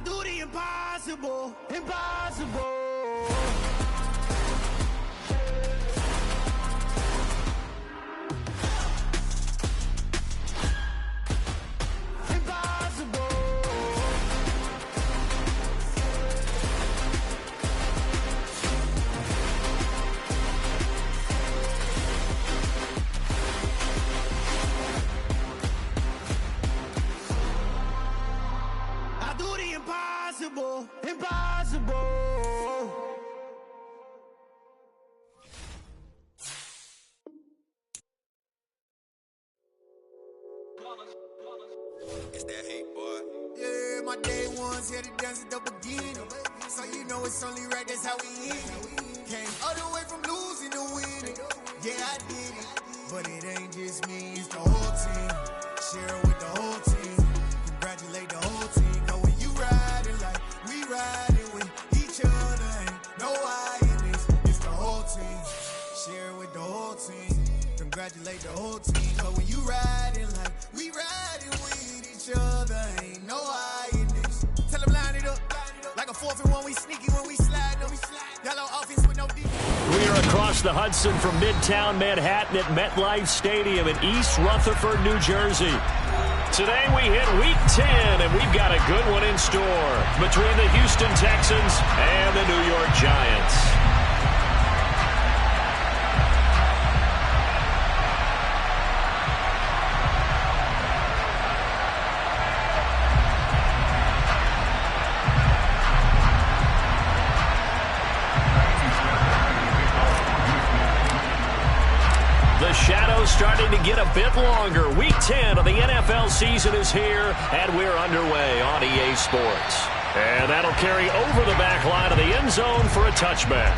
do the impossible, impossible. Impossible, impossible. It's that hate, boy. Yeah, my day ones here to dance at the beginning. So you know it's only right, that's how we end it. Came all the way from losing to winning. Yeah, I did it. But it ain't just me, it's the whole team. Share it with the whole team. Congratulate the whole team. Know when you riding like we riding with each other. Ain't no I in this, it's the whole team. Share it with the whole team. Congratulate the whole team. But when you riding like we riding with each other, ain't no I in this. Tell them line it up like a 4th and 1. We sneaky when we slide them. Yellow offense with no defense. We are across the Hudson from Midtown Manhattan at MetLife Stadium in East Rutherford, New Jersey. Today we hit Week 10, and we've got a good one in store between the Houston Texans and the New York Giants. The shadow's starting to get a bit longer. Week 10 of the NFL season is here, and we're underway on EA Sports. And that'll carry over the back line of the end zone for a touchback.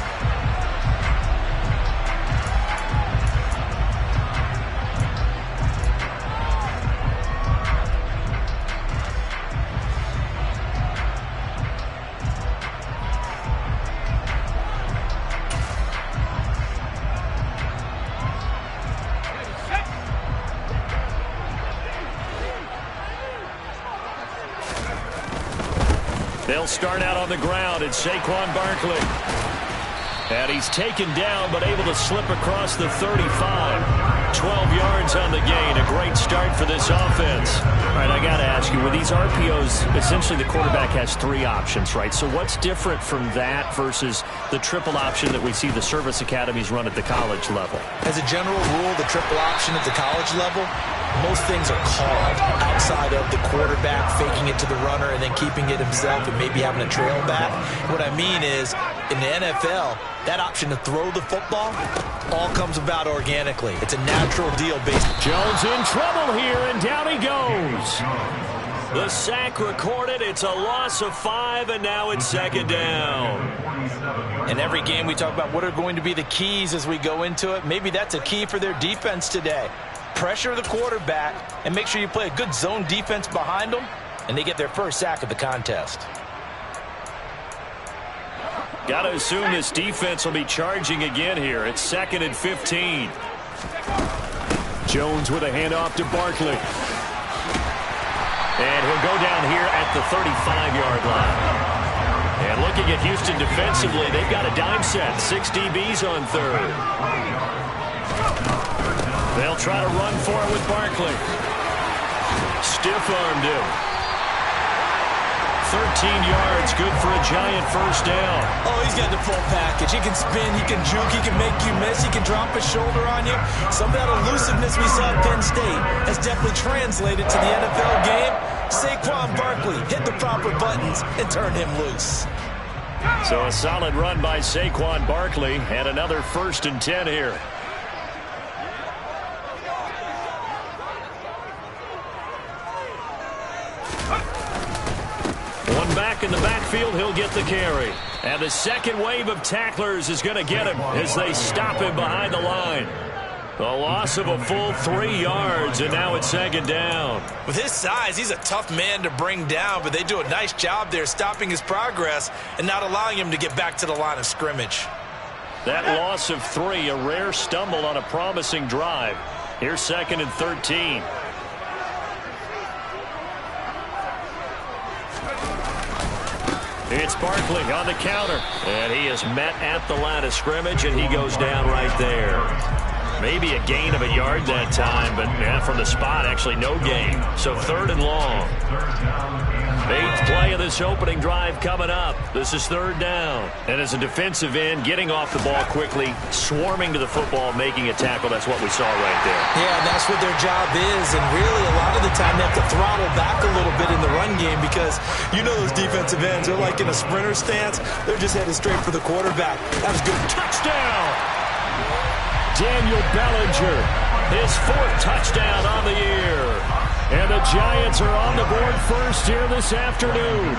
They'll start out on the ground. It's Saquon Barkley. And he's taken down, but able to slip across the 35. 12 yards on the gain. A great start for this offense. All right, I got to ask you, with these RPOs, essentially the quarterback has 3 options, right? So what's different from that versus the triple option that we see the service academies run at the college level? As a general rule, the triple option at the college level, most things are called outside of the quarterback faking it to the runner and then keeping it himself and maybe having a trail back. What I mean is, in the NFL, that option to throw the football all comes about organically. It's a natural deal based. Jones in trouble here, and down he goes. The sack recorded. It's a loss of 5, and now it's second down. In every game, we talk about what are going to be the keys as we go into it. Maybe that's a key for their defense today. Pressure the quarterback and make sure you play a good zone defense behind them, and they get their first sack of the contest. Got to assume this defense will be charging again here. It's 2nd and 15. Jones with a handoff to Barkley. And he'll go down here at the 35-yard line. And looking at Houston defensively, they've got a dime set. 6 DBs on 3rd. They'll try to run for it with Barkley. Stiff-armed him. 13 yards, good for a Giant first down. Oh, he's got the full package. He can spin, he can juke, he can make you miss, he can drop his shoulder on you. Some of that elusiveness we saw at Penn State has definitely translated to the NFL game. Saquon Barkley hit the proper buttons and turned him loose. So a solid run by Saquon Barkley, and another 1st and 10 here. One back in the backfield, he'll get the carry. And the second wave of tacklers is going to get him as they stop him behind the line. A loss of a full 3 yards, and now it's second down. With his size, he's a tough man to bring down, but they do a nice job there stopping his progress and not allowing him to get back to the line of scrimmage. That loss of 3, a rare stumble on a promising drive. Here's 2nd and 13. It's Barkley on the counter. And he is met at the line of scrimmage, and he goes down right there. Maybe a gain of a yard that time, but from the spot, actually no gain. So 3rd and long. 8th play of this opening drive coming up. This is 3rd down. And as a defensive end, getting off the ball quickly, swarming to the football, making a tackle, that's what we saw right there. Yeah, that's what their job is. And really, a lot of the time, they have to throttle back a little bit in the run game because you know those defensive ends, they're like in a sprinter stance. They're just headed straight for the quarterback. That was good. Touchdown! Daniel Bellinger, his 4th touchdown on the year. And the Giants are on the board first here this afternoon.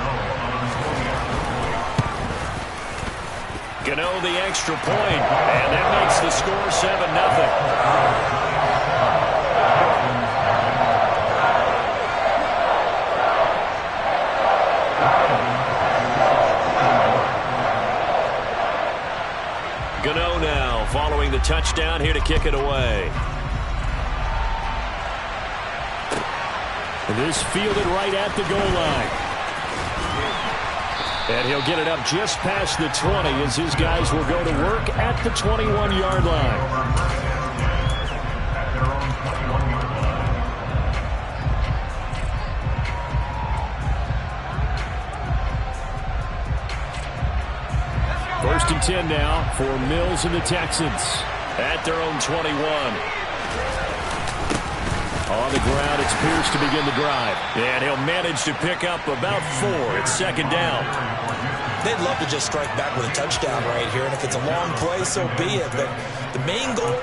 Gano the extra point, and that makes the score 7-0. Gano now following the touchdown here to kick it away. And this fielded right at the goal line. And he'll get it up just past the 20 as his guys will go to work at the 21-yard line. First and 10 now for Mills and the Texans at their own 21. On the ground, it's Pierce to begin the drive. And he'll manage to pick up about 4. It's 2nd down. They'd love to just strike back with a touchdown right here. And if it's a long play, so be it. But the main goal,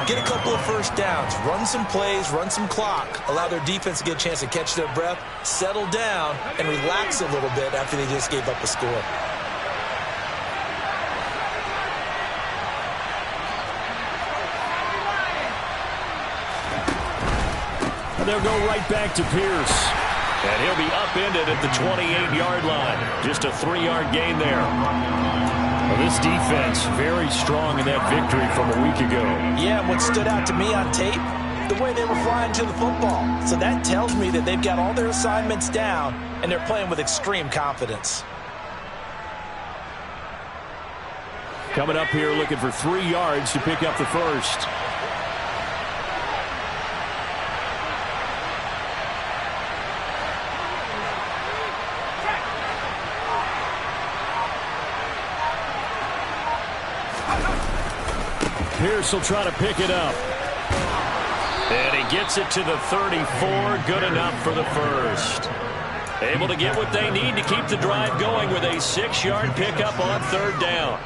get a couple of first downs. Run some plays, run some clock. Allow their defense to get a chance to catch their breath, settle down, and relax a little bit after they just gave up a score. They'll go right back to Pierce. And he'll be upended at the 28-yard line. Just a 3-yard gain there. Well, this defense very strong in that victory from a week ago. Yeah, and what stood out to me on tape, the way they were flying to the football. So that tells me that they've got all their assignments down, and they're playing with extreme confidence. Coming up here looking for 3 yards to pick up the first. Pierce will try to pick it up. And he gets it to the 34. Good enough for the first. Able to get what they need to keep the drive going with a 6-yard pickup on 3rd down.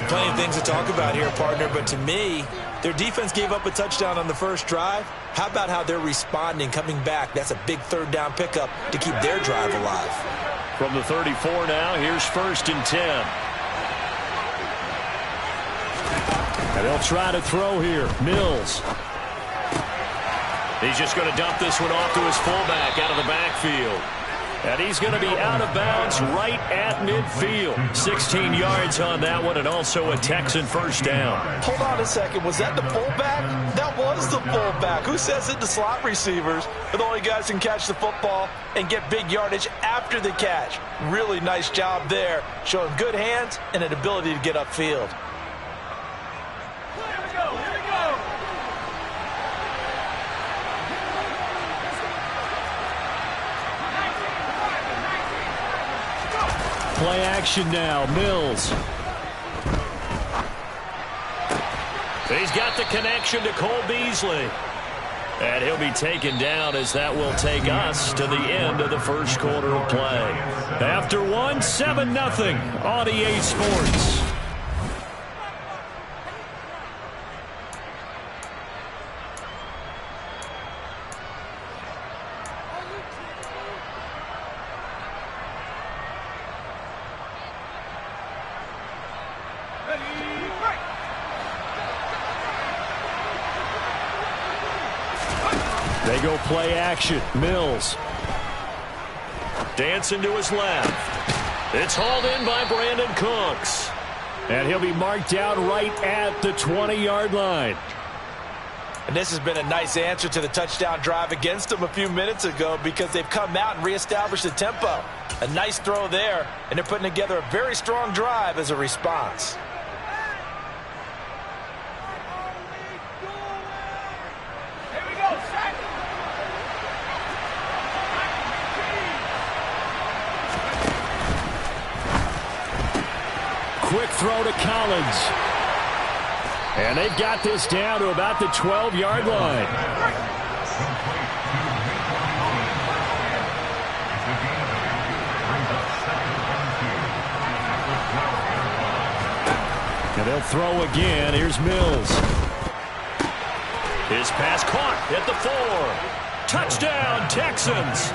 Plenty of things to talk about here, partner, but to me, their defense gave up a touchdown on the first drive. How about how they're responding, coming back? That's a big 3rd down pickup to keep their drive alive. From the 34 now, here's 1st and 10. And they'll try to throw here. Mills. He's just going to dump this one off to his fullback out of the backfield. And he's going to be out of bounds right at midfield. 16 yards on that one, and also a Texan 1st down. Hold on a second. Was that the fullback? That was the fullback. Who says it? The slot receivers are the only guys who can catch the football and get big yardage after the catch. Really nice job there, showing good hands and an ability to get upfield. Play action now. Mills. He's got the connection to Cole Beasley. And he'll be taken down as that will take us to the end of the first quarter of play. After 7-0 on EA Sports. They go play action. Mills. Dancing to his left. It's hauled in by Brandon Cooks. And he'll be marked down right at the 20-yard line. And this has been a nice answer to the touchdown drive against them a few minutes ago because they've come out and reestablished the tempo. A nice throw there, and they're putting together a very strong drive as a response. Quick throw to Collins. And they've got this down to about the 12-yard line. And they'll throw again. Here's Mills. His pass caught at the 4. Touchdown, Texans.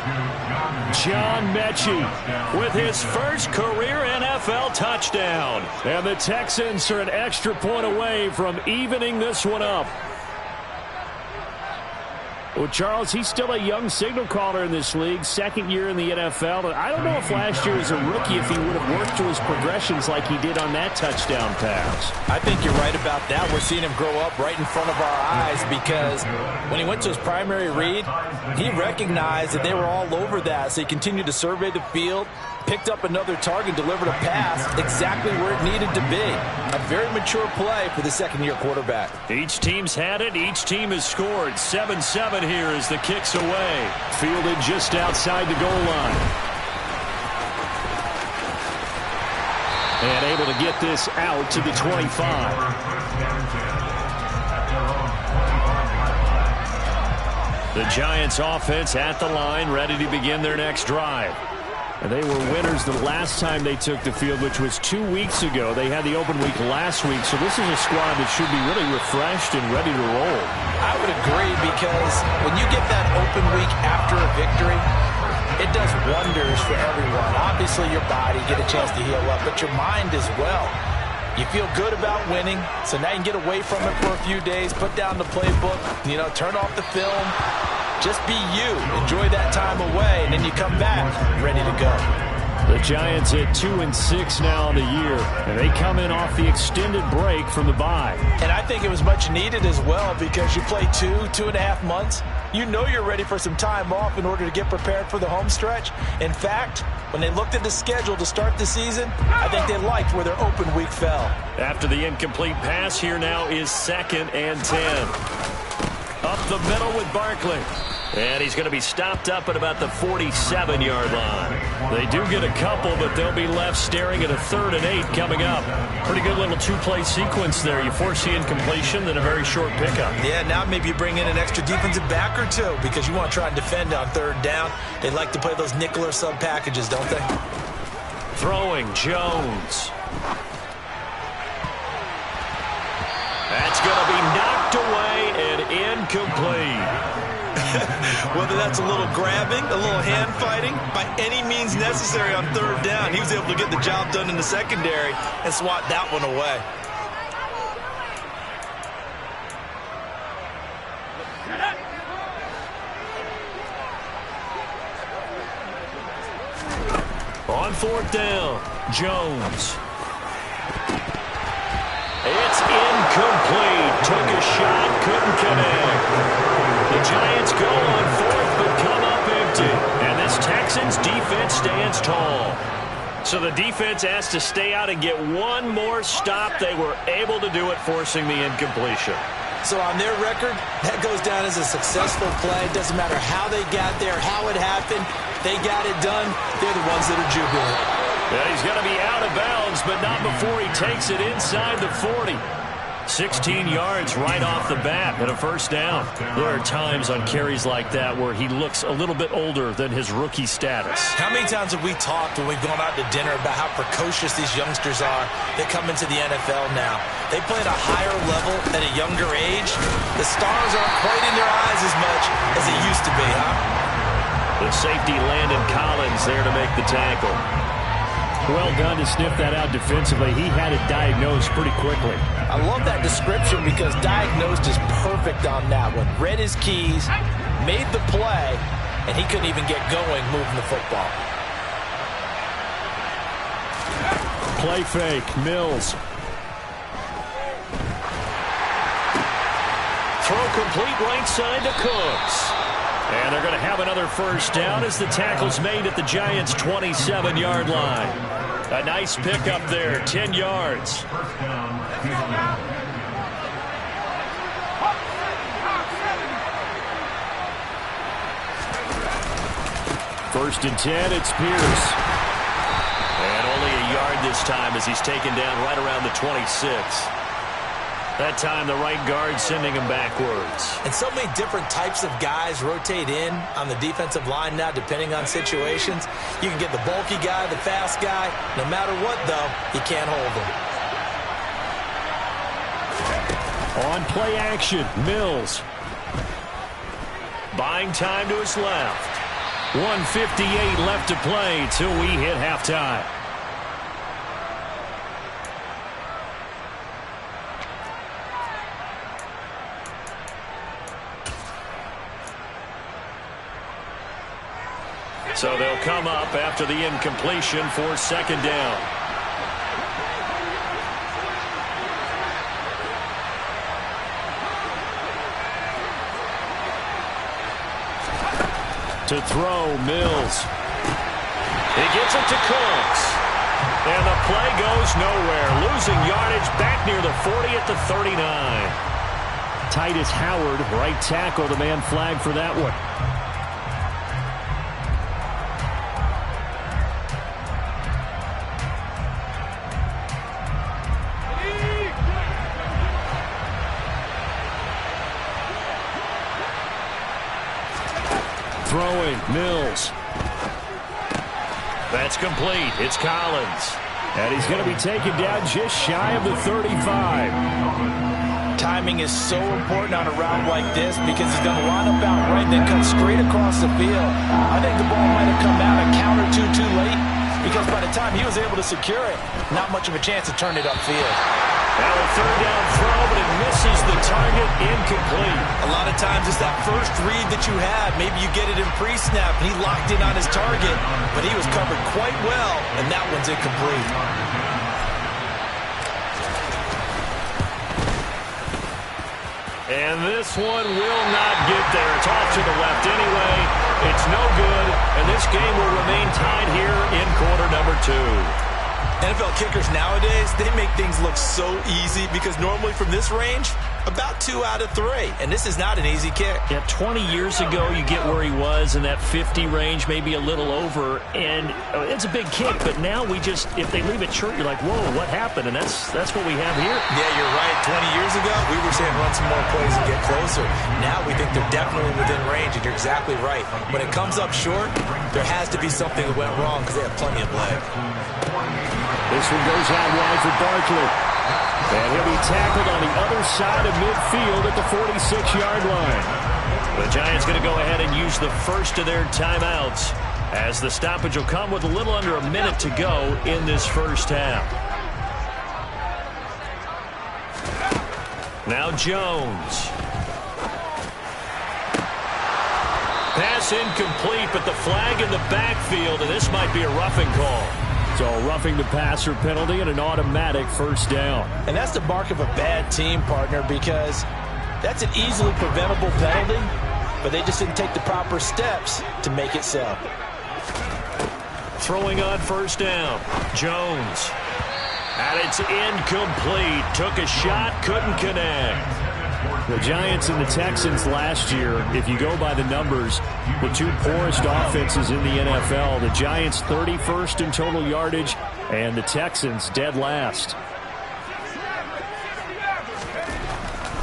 John Mechie with his first career NFL touchdown. And the Texans are an extra point away from evening this one up. Well, Charles, he's still a young signal caller in this league, second year in the NFL. I don't know if last year as a rookie if he would have worked through his progressions like he did on that touchdown pass. I think you're right about that. We're seeing him grow up right in front of our eyes because when he went to his primary read, he recognized that they were all over that, so he continued to survey the field, picked up another target, delivered a pass exactly where it needed to be. A very mature play for the second-year quarterback. Each team's had it. Each team has scored. 7-7 here as the kick's away. Fielded just outside the goal line. And able to get this out to the 25. The Giants offense at the line, ready to begin their next drive. And they were winners the last time they took the field, which was 2 weeks ago. They had the open week last week, so this is a squad that should be really refreshed and ready to roll. I would agree because when you get that open week after a victory, it does wonders for everyone. Obviously, your body, get a chance to heal up, but your mind as well. You feel good about winning, so now you can get away from it for a few days, put down the playbook, turn off the film. Just be you. Enjoy that time away, and then you come back ready to go. The Giants at 2-6 now on the year, and they come in off the extended break from the bye. And I think it was much needed as well because you play 2.5 months. You know you're ready for some time off in order to get prepared for the home stretch. In fact, when they looked at the schedule to start the season, I think they liked where their open week fell. After the incomplete pass, here now is 2nd and 10. Up the middle with Barkley. And he's going to be stopped up at about the 47-yard line. They do get a couple, but they'll be left staring at a 3rd and 8 coming up. Pretty good little two-play sequence there. You force the incompletion, then a very short pickup. Yeah, now maybe you bring in an extra defensive back or two because you want to try and defend on 3rd down. They like to play those nickel or sub packages, don't they? Throwing Jones. That's going to be knocked away and incomplete. Whether that's a little grabbing, a little hand fighting, by any means necessary on 3rd down, he was able to get the job done in the secondary and swat that one away. On 4th down, Jones. It's incomplete. Took a shot, couldn't connect. The Giants go on 4th, but come up empty. And this Texans defense stands tall. So the defense has to stay out and get one more stop. They were able to do it, forcing the incompletion. So on their record, that goes down as a successful play. It doesn't matter how they got there, how it happened. They got it done. They're the ones that are jubilant. Yeah, he's going to be out of bounds, but not before he takes it inside the 40. 16 yards right off the bat and a 1st down. There are times on carries like that where he looks a little bit older than his rookie status. How many times have we talked when we've gone out to dinner about how precocious these youngsters are that come into the NFL now? They play at a higher level at a younger age. The stars aren't quite in their eyes as much as they used to be, huh? The safety Landon Collins there to make the tackle. Well done to sniff that out defensively. He had it diagnosed pretty quickly. I love that description because diagnosed is perfect on that one. Read his keys, made the play, and he couldn't even get going moving the football. Play fake, Mills. throw complete right side to Cooks. And they're going to have another first down as the tackle's made at the Giants' 27-yard line. A nice pickup there, 10 yards. First and 10, it's Pierce. And only a yard this time as he's taken down right around the 26. That time, the right guard sending him backwards. And so many different types of guys rotate in on the defensive line now, depending on situations. You can get the bulky guy, the fast guy. No matter what, though, you can't hold him. On play action, Mills. Buying time to his left. 1:58 left to play till we hit halftime. So they'll come up after the incompletion for second down. To throw, Mills. He gets it to Cooks. And the play goes nowhere. Losing yardage back near the 40 at the 39. Titus Howard, right tackle, the man flagged for that one. Throwing, Mills. That's complete. It's Collins. And he's going to be taken down just shy of the 35. Timing is so important on a route like this because he's going to line up out right and then cut straight across the field. I think the ball might have come out a count or two too late because by the time he was able to secure it, not much of a chance to turn it upfield. Now a third down throw, but it misses the target, incomplete. A lot of times it's that first read that you have. Maybe you get it in pre-snap, and he locked in on his target, but he was covered quite well, and that one's incomplete. And this one will not get there. It's off to the left anyway. It's no good, and this game will remain tied here in quarter number 2. NFL kickers nowadays, they make things look so easy because normally from this range, about 2 out of 3. And this is not an easy kick. Yeah, 20 years ago, you get where he was in that 50 range, maybe a little over. And it's a big kick, but now we just, if they leave it short, you're like, whoa, what happened? And that's what we have here. Yeah, you're right. 20 years ago, we were saying run some more plays and get closer. Now we think they're definitely within range, and you're exactly right. When it comes up short, there has to be something that went wrong because they have plenty of leg. This one goes out wide for Barkley. And he'll be tackled on the other side of midfield at the 46-yard line. The Giants going to go ahead and use the first of their timeouts as the stoppage will come with a little under a minute to go in this first half. Now Jones. Pass incomplete, but the flag in the backfield, and this might be a roughing call. So a roughing the passer penalty and an automatic first down. And that's the mark of a bad team, partner, because that's an easily preventable penalty, but they just didn't take the proper steps to make it so. Throwing on first down, Jones. And it's incomplete. Took a shot, couldn't connect. The Giants and the Texans last year, if you go by the numbers, the two poorest offenses in the NFL. The Giants 31st in total yardage, and the Texans dead last.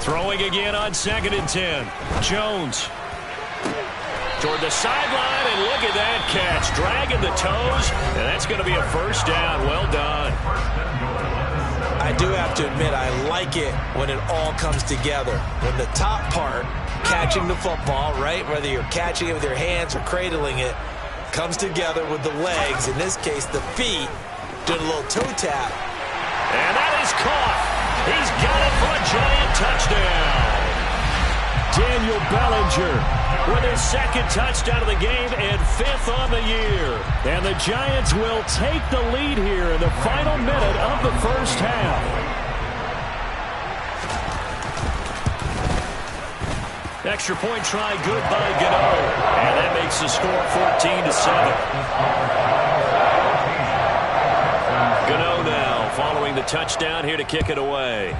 Throwing again on 2nd and 10. Jones. Toward the sideline, and look at that catch. Dragging the toes, and that's going to be a first down. Well done. I do have to admit, I like it when it all comes together. When the top part, catching the football, right, whether you're catching it with your hands or cradling it, comes together with the legs, in this case the feet, doing a little toe tap. And that is caught. He's got it for a Giant touchdown. Daniel Bellinger with his 2nd touchdown of the game and 5th on the year. And the Giants will take the lead here in the final minute of the first half. Extra point try good by Gano. And that makes the score 14-7. Gano now following the touchdown here to kick it away.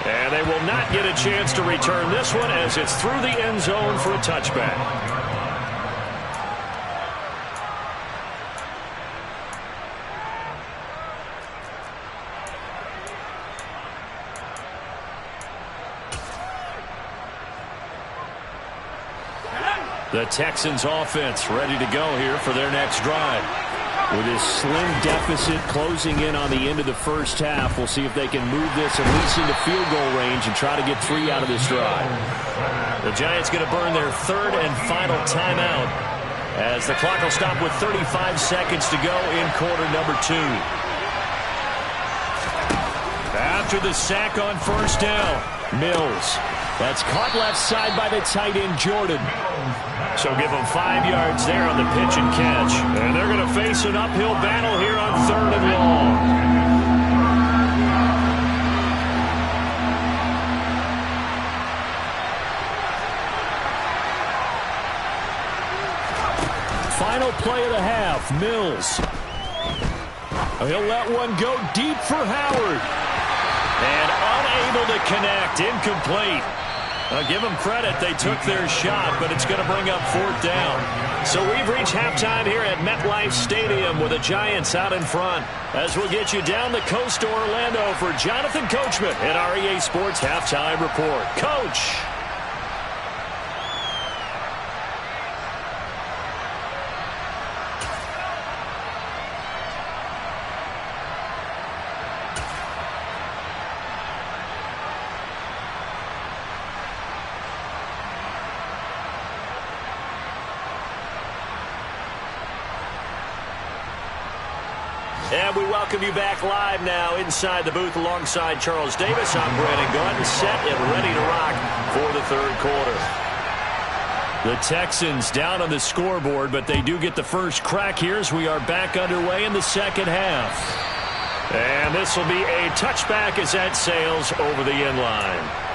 And they will not get a chance to return this one as it's through the end zone for a touchback. The Texans offense ready to go here for their next drive. With this slim deficit closing in on the end of the first half, we'll see if they can move this at least into field goal range and try to get 3 out of this drive. The Giants going to burn their third and final timeout as the clock will stop with 35 seconds to go in quarter number 2. After the sack on first down, Mills. That's caught left side by the tight end, Jordan. So give them 5 yards there on the pitch and catch. And they're going to face an uphill battle here on 3rd and long. Final play of the half, Mills. He'll let one go deep for Howard. And unable to connect, incomplete. Give them credit, they took their shot, but it's going to bring up 4th down. So we've reached halftime here at MetLife Stadium with the Giants out in front. As we'll get you down the coast to Orlando for Jonathan Coachman at our EA Sports Halftime Report. Coach! And we welcome you back live now inside the booth alongside Charles Davis. I'm Brandon Gordon, set and ready to rock for the 3rd quarter. The Texans down on the scoreboard, but they do get the first crack here as we are back underway in the second half. And this will be a touchback as that sails over the end line.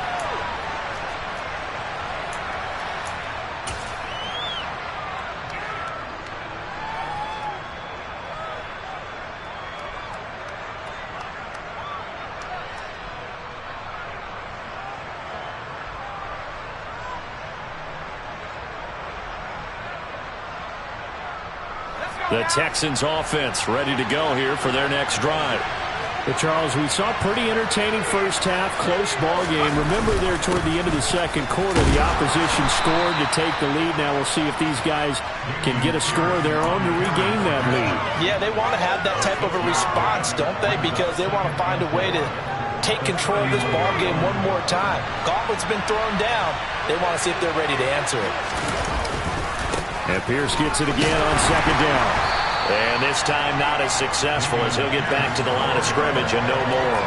The Texans offense ready to go here for their next drive. But Charles, we saw pretty entertaining first half, close ball game. Remember there toward the end of the second quarter, the opposition scored to take the lead. Now we'll see if these guys can get a score of their own to regain that lead. Yeah, they want to have that type of a response, don't they? Because they want to find a way to take control of this ball game one more time. Gauntlet's been thrown down. They want to see if they're ready to answer it. And Pierce gets it again on 2nd down. And this time not as successful as he'll get back to the line of scrimmage and no more.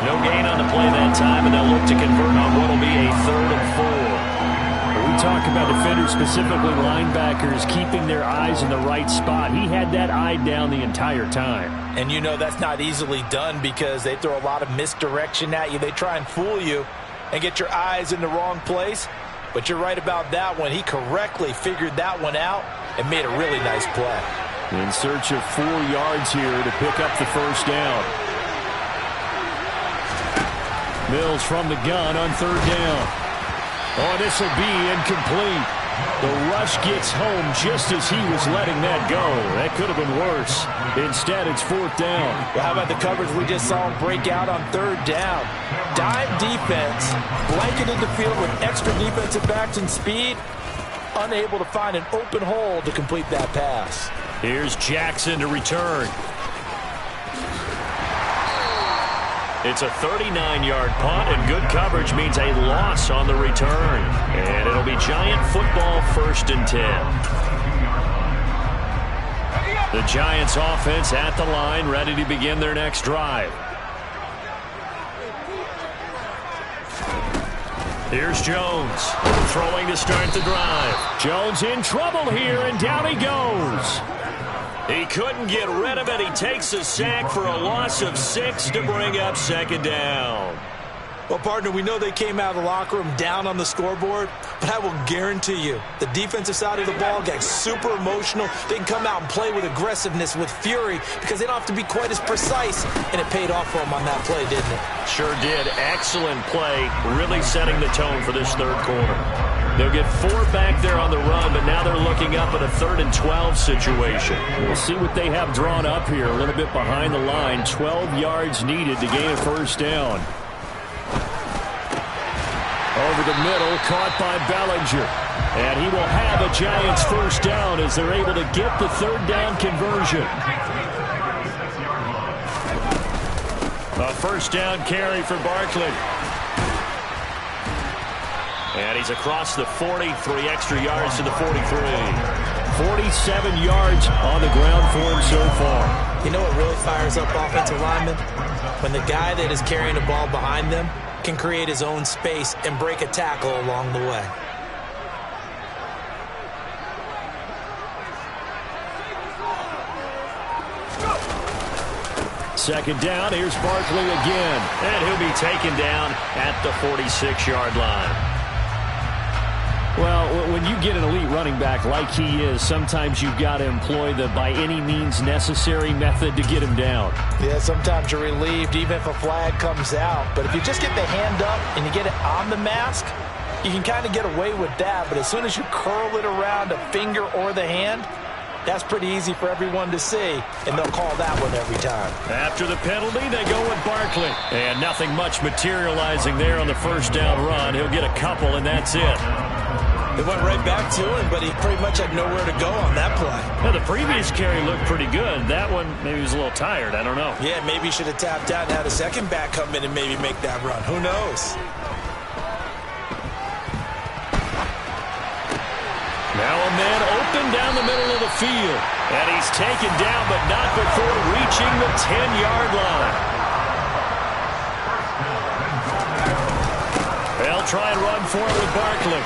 No gain on the play that time, and they'll look to convert on what will be a 3rd and 4. We talk about defenders, specifically linebackers, keeping their eyes in the right spot. He had that eye down the entire time. And you know that's not easily done because they throw a lot of misdirection at you. They try and fool you and get your eyes in the wrong place. But you're right about that one. He correctly figured that one out and made a really nice play. In search of 4 yards here to pick up the first down. Mills from the gun on 3rd down. Oh, this will be incomplete. The rush gets home just as he was letting that go. That could have been worse. Instead, it's 4th down. Well, how about the coverage we just saw him break out on 3rd down? Dime defense, blanketed the field with extra defensive backs and speed, unable to find an open hole to complete that pass. Here's Jackson to return. It's a 39-yard punt, and good coverage means a loss on the return. And it'll be Giant football 1st and 10. The Giants offense at the line, ready to begin their next drive. Here's Jones, throwing to start the drive. Jones in trouble here, and down he goes. He couldn't get rid of it. He takes a sack for a loss of 6 to bring up 2nd down. Well, partner, we know they came out of the locker room down on the scoreboard, but I will guarantee you the defensive side of the ball gets super emotional. They can come out and play with aggressiveness, with fury, because they don't have to be quite as precise, and it paid off for them on that play, didn't it? Sure did. Excellent play, really setting the tone for this third quarter. They'll get 4 back there on the run, but now they're looking up at a 3rd and 12 situation. We'll see what they have drawn up here, a little bit behind the line. 12 yards needed to gain a first down. Over the middle, caught by Bellinger. And he will have a Giants first down as they're able to get the 3rd down conversion. A first down carry for Barkley. And he's across the 40, 3 extra yards to the 43. 47 yards on the ground for him so far. You know what really fires up offensive linemen? When the guy that is carrying the ball behind them can create his own space and break a tackle along the way. Second down, here's Barkley again. And he'll be taken down at the 46-yard line. Well, when you get an elite running back like he is, sometimes you've got to employ the by any means necessary method to get him down. Yeah, sometimes you're relieved even if a flag comes out. But if you just get the hand up and you get it on the mask, you can kind of get away with that. But as soon as you curl it around a finger or the hand, that's pretty easy for everyone to see, and they'll call that one every time. After the penalty, they go with Barkley. And nothing much materializing there on the first down run. He'll get a couple, and that's it. It went right back to him, but he pretty much had nowhere to go on that play. Well, the previous carry looked pretty good. That one, maybe he was a little tired. I don't know. Yeah, maybe he should have tapped out and had a second back come in and maybe make that run. Who knows? Now a man open down the middle of the field. And he's taken down, but not before reaching the 10-yard line. They'll try and run for it with Barkley.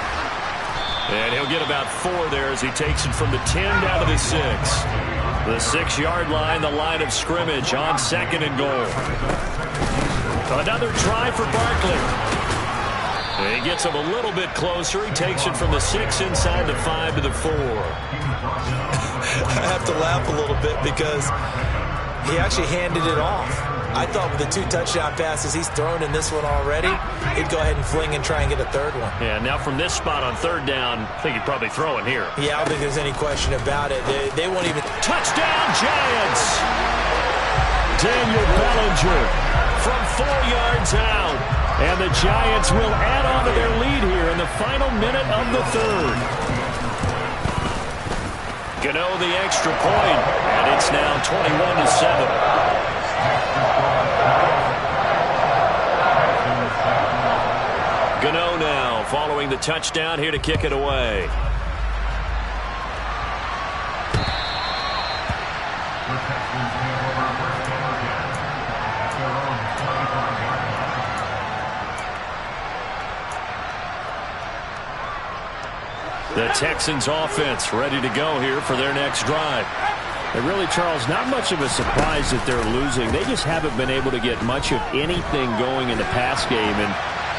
And he'll get about 4 there as he takes it from the 10 down to the 6. The 6-yard line, the line of scrimmage on 2nd and goal. Another try for Barkley. And he gets him a little bit closer. He takes it from the 6 inside the 5 to the 4. I have to laugh a little bit because he actually handed it off. I thought with the 2 touchdown passes he's thrown in this one already, he'd go ahead and fling and try and get a 3rd one. Yeah, now from this spot on 3rd down, I think he'd probably throw it here. Yeah, I don't think there's any question about it. They won't even... Touchdown, Giants! Daniel Bellinger from 4 yards out. And the Giants will add on to their lead here in the final minute of the 3rd. Gano the extra point, and it's now 21-7. Gano now following the touchdown here to kick it away. The Texans offense ready to go here for their next drive. And really, Charles, not much of a surprise that they're losing. They just haven't been able to get much of anything going in the pass game. And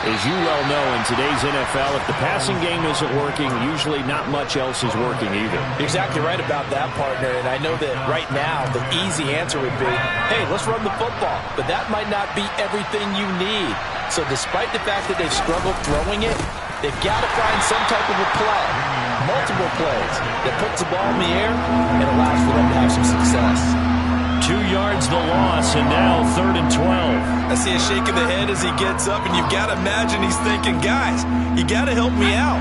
as you well know, in today's NFL, if the passing game isn't working, usually not much else is working either. You're exactly right about that, partner. And I know that right now the easy answer would be, hey, let's run the football. But that might not be everything you need. So despite the fact that they've struggled throwing it, they've got to find some type of a play, multiple plays, that puts the ball in the air and allows for them to have some success. 2 yards the loss, and now 3rd and 12. I see a shake of the head as he gets up, and you've got to imagine he's thinking, guys, you got to help me out.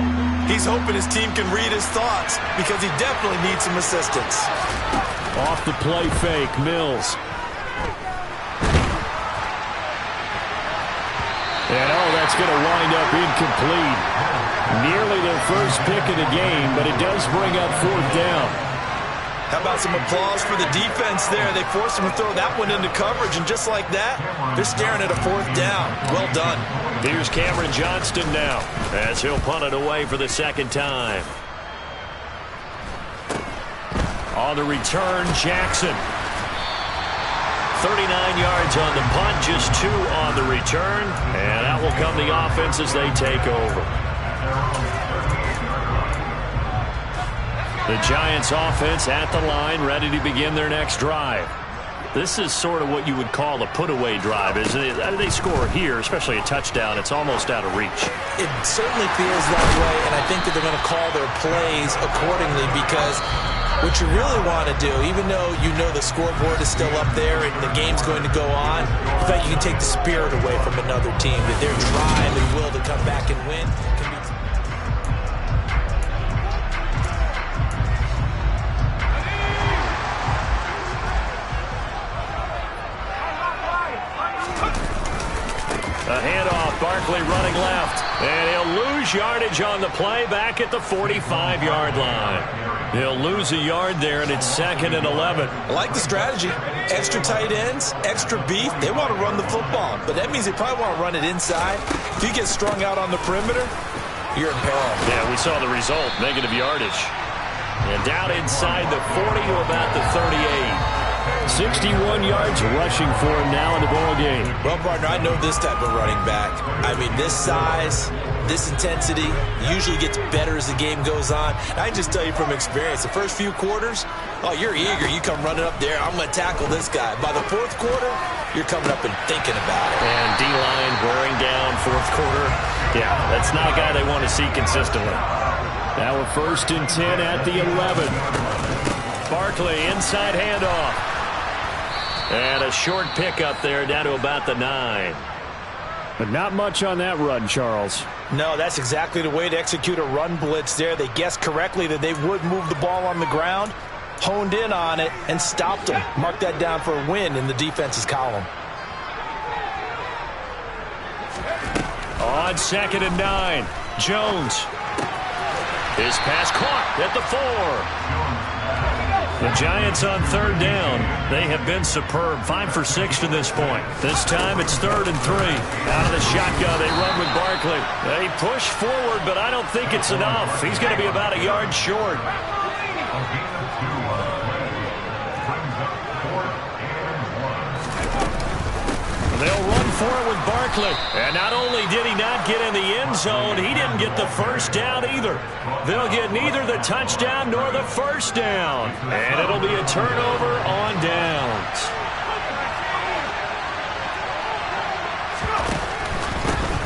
He's hoping his team can read his thoughts because he definitely needs some assistance. Off the play fake, Mills. And, that's going to wind up incomplete. Nearly their first pick of the game, but it does bring up 4th down. How about some applause for the defense there? They forced him to throw that one into coverage, and just like that, they're staring at a 4th down. Well done. Here's Cameron Johnston now as he'll punt it away for the 2nd time. On the return, Jackson. 39 yards on the punt, just 2 on the return. And that will come the offense as they take over. The Giants offense at the line, ready to begin their next drive. This is sort of what you would call a put-away drive, isn't it? They score here, especially a touchdown. It's almost out of reach. It certainly feels that way, and I think that they're going to call their plays accordingly, because what you really want to do, even though you know the scoreboard is still up there and the game's going to go on, in fact, you can take the spirit away from another team, that their drive and will to come back and win can be... A handoff, Barkley running left, and he'll lose yardage on the play back at the 45-yard line. He'll lose a yard there, and it's 2nd and 11. I like the strategy. Extra tight ends, extra beef. They want to run the football, but that means they probably want to run it inside. If you get strung out on the perimeter, you're in peril. Yeah, we saw the result, negative yardage. And down inside the 40 to about the 38. 61 yards rushing for him now in the ball game. Well, partner, I know this type of running back. I mean, this size, this intensity usually gets better as the game goes on. And I just tell you from experience, the first few quarters, oh, you're eager. You come running up there, I'm going to tackle this guy. By the 4th quarter, you're coming up and thinking about it. And D-line wearing down 4th quarter. Yeah, that's not a guy they want to see consistently. Now we're 1st and 10 at the 11. Barkley, inside handoff. And a short pickup there down to about the 9. But not much on that run, Charles. No, that's exactly the way to execute a run blitz there. They guessed correctly that they would move the ball on the ground, honed in on it, and stopped them. Mark that down for a win in the defense's column. On 2nd and 9, Jones. His pass caught at the 4. The Giants on 3rd down. They have been superb. 5 for 6 to this point. This time it's 3rd and 3. Out of the shotgun, they run with Barkley. They push forward, but I don't think it's enough. He's going to be about a yard short. They'll run for it with Barkley. And not only did he not get in the end zone, he didn't get the first down either. They'll get neither the touchdown nor the first down. And it'll be a turnover on downs.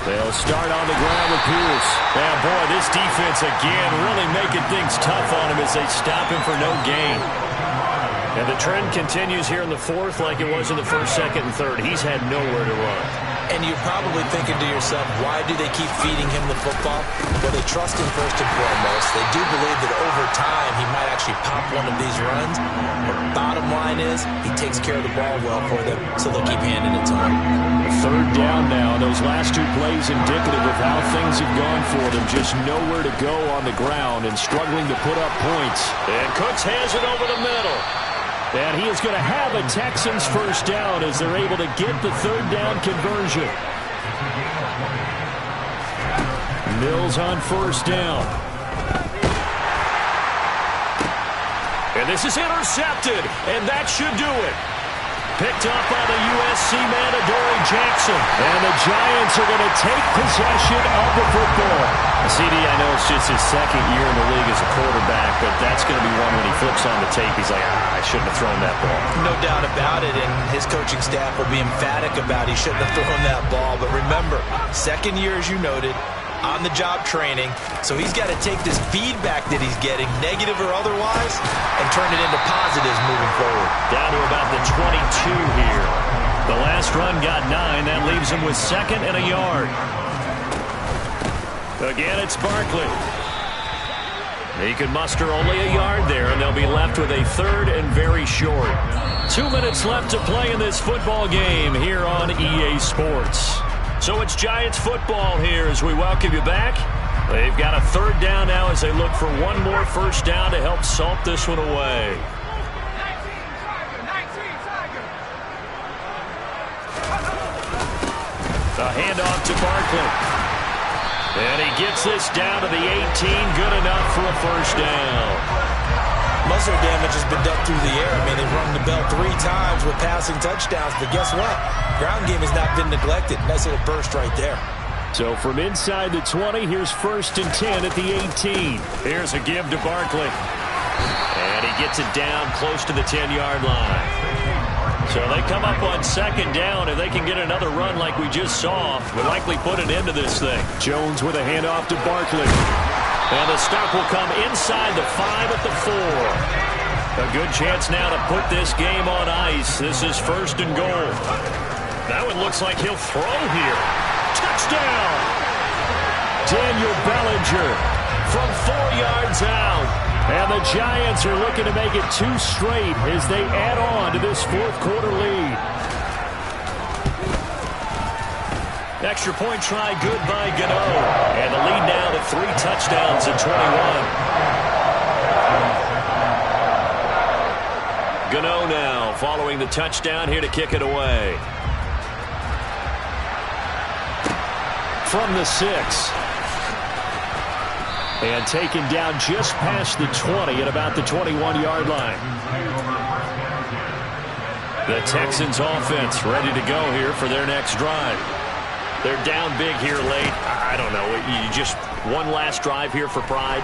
They'll start on the ground with Pierce. And boy, this defense again really making things tough on him as they stop him for no gain. And the trend continues here in the 4th like it was in the 1st, 2nd, and 3rd. He's had nowhere to run. And you're probably thinking to yourself, why do they keep feeding him the football? Well, they trust him first and foremost. They do believe that over time he might actually pop one of these runs. But bottom line is, he takes care of the ball well for them, so they'll keep handing it to him. 3rd down now. Those last 2 plays indicative of how things have gone for them. Just nowhere to go on the ground and struggling to put up points. And Cooks has it over the middle. And he is going to have a Texans first down as they're able to get the 3rd down conversion. Mills on 1st down. And this is intercepted, and that should do it. Picked up by the USC man, Adoree Jackson. And the Giants are going to take possession of the football. CD, I know it's just his 2nd year in the league as a quarterback, but that's going to be one when he flips on the tape. He's like, I shouldn't have thrown that ball. No doubt about it, and his coaching staff will be emphatic about he shouldn't have thrown that ball. But remember, 2nd year, as you noted, on-the-job training, so he's got to take this feedback that he's getting, negative or otherwise, and turn it into positives moving forward. Down to about the 22 here. The last run got 9. That leaves him with 2nd and a yard. Again, it's Barkley. He could muster only a yard there, and they'll be left with a 3rd and very short. 2 minutes left to play in this football game here on EA Sports. So it's Giants football here as we welcome you back. They've got a 3rd down now as they look for one more first down to help salt this one away. A handoff to Barkley. And he gets this down to the 18. Good enough for a first down. Muscle damage has been done through the air. I mean, they've rung the bell 3 times with passing touchdowns, but guess what? Ground game has not been neglected. Nice little burst right there. So from inside the 20, here's 1st and 10 at the 18. Here's a give to Barkley. And he gets it down close to the 10-yard line. So they come up on 2nd down. If they can get another run like we just saw, we'll likely put an end to this thing. Jones with a handoff to Barkley. And the stop will come inside the 5 at the 4. A good chance now to put this game on ice. This is 1st and goal. That one looks like he'll throw here. Touchdown! Daniel Bellinger From 4 yards out. And the Giants are looking to make it 2 straight as they add on to this 4th quarter lead. Extra point try good by Gano. And the lead now to 3 touchdowns at 21. Gano now following the touchdown here to kick it away. From the 6. And taken down just past the 20 at about the 21-yard line. The Texans offense ready to go here for their next drive. They're down big here late. I don't know. You just one last drive here for pride.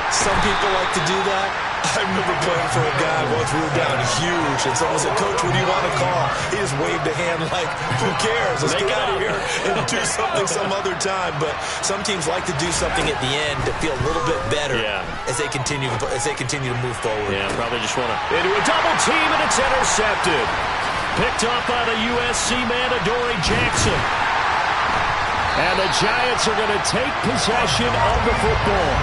Some people like to do that. I remember playing for a guy once we were down huge, and someone said, "Coach, what do you want to call?" He just waved a hand like, "Who cares? Let's get out of here and do something some other time." But some teams like to do something at the end to feel a little bit better as they continue to move forward. Yeah, probably just want to into a double team, and it's intercepted. Picked up by the USC man, Adoree Jackson. And the Giants are going to take possession of the football.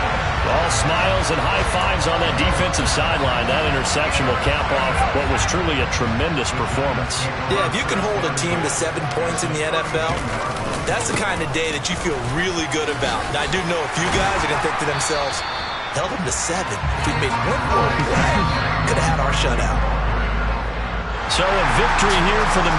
All smiles and high fives on that defensive sideline. That interception will cap off what was truly a tremendous performance. Yeah, if you can hold a team to 7 points in the NFL, that's the kind of day that you feel really good about. Now, I do know a few guys are going to think to themselves, held them to 7. If we made one more play, could have had our shutout. So a victory here for the